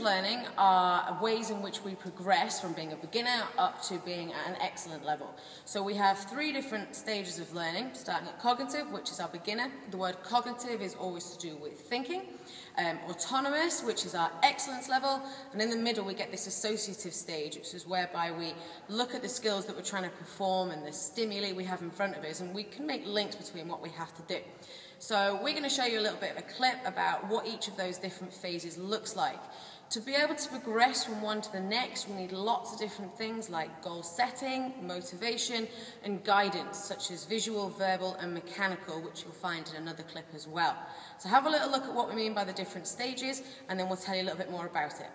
of learning are ways in which we progress from being a beginner up to being at an excellent level. So we have 3 different stages of learning, starting at cognitive, which is our beginner. The word cognitive is always to do with thinking. Autonomous, which is our excellence level, and in the middle we get this associative stage, which is whereby we look at the skills that we're trying to perform and the stimuli we have in front of us, and we can make links between what we have to do. So we're going to show you a little bit of a clip about what each of those different phases looks like. To be able to progress from one to the next, we need lots of different things like goal setting, motivation, and guidance, such as visual, verbal, and mechanical, which you'll find in another clip as well. So have a little look at what we mean by the different stages, and then we'll tell you a little bit more about it.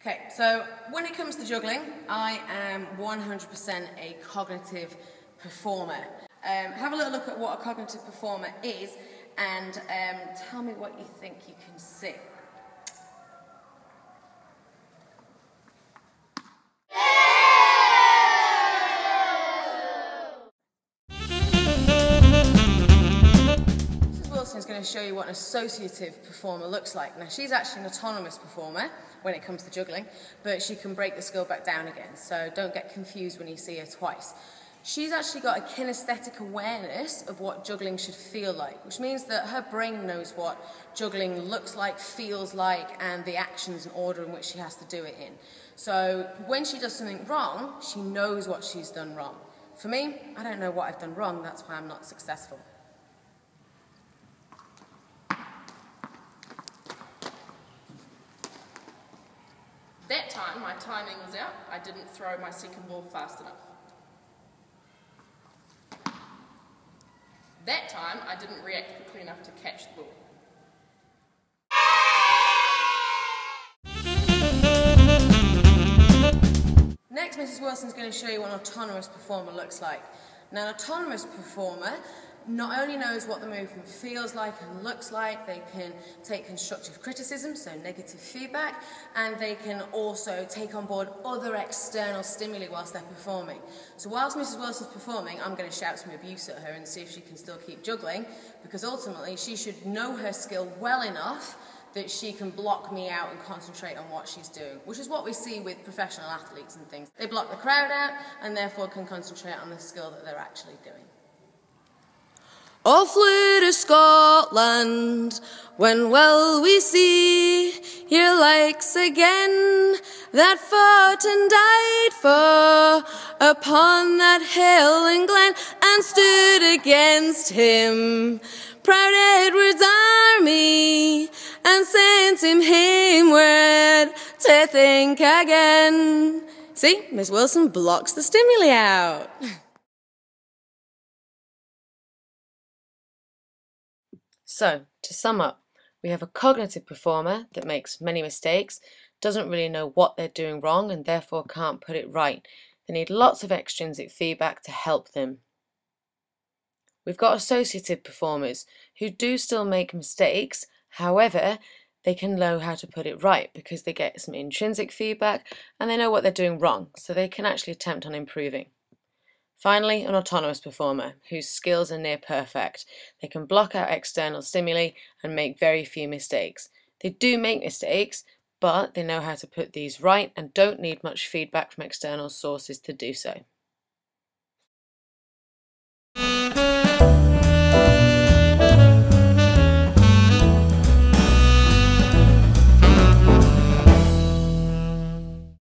Okay, so when it comes to juggling, I am 100% a cognitive performer. Have a little look at what a cognitive performer is, and tell me what you think you can see. Mrs. Wilson is going to show you what an associative performer looks like. Now, she's actually an autonomous performer when it comes to juggling, but she can break the skill back down again, so don't get confused when you see her twice. She's actually got a kinesthetic awareness of what juggling should feel like, which means that her brain knows what juggling looks like, feels like, and the actions and order in which she has to do it in. So when she does something wrong, she knows what she's done wrong. For me, I don't know what I've done wrong, that's why I'm not successful. That time, my timing was out. I didn't throw my second ball fast enough. That time, I didn't react quickly enough to catch the ball. Next, Mrs. Wilson's going to show you what an autonomous performer looks like. Now, an autonomous performer not only knows what the movement feels like and looks like, they can take constructive criticism, so negative feedback, and they can also take on board other external stimuli whilst they're performing. So whilst Mrs. Wilson's performing, I'm going to shout some abuse at her and see if she can still keep juggling, because ultimately she should know her skill well enough that she can block me out and concentrate on what she's doing, which is what we see with professional athletes and things. They block the crowd out and therefore can concentrate on the skill that they're actually doing. All flew to Scotland, when well we see your likes again, that fought and died for upon that hill and glen, and stood against him, proud Edward's army, and sent him homeward to think again. See, Miss Wilson blocks the stimuli out. So, to sum up, we have a cognitive performer that makes many mistakes, doesn't really know what they're doing wrong and therefore can't put it right. They need lots of extrinsic feedback to help them. We've got associative performers who do still make mistakes, however, they can know how to put it right because they get some intrinsic feedback and they know what they're doing wrong, so they can actually attempt on improving. Finally, an autonomous performer whose skills are near perfect. They can block out external stimuli and make very few mistakes. They do make mistakes, but they know how to put these right and don't need much feedback from external sources to do so.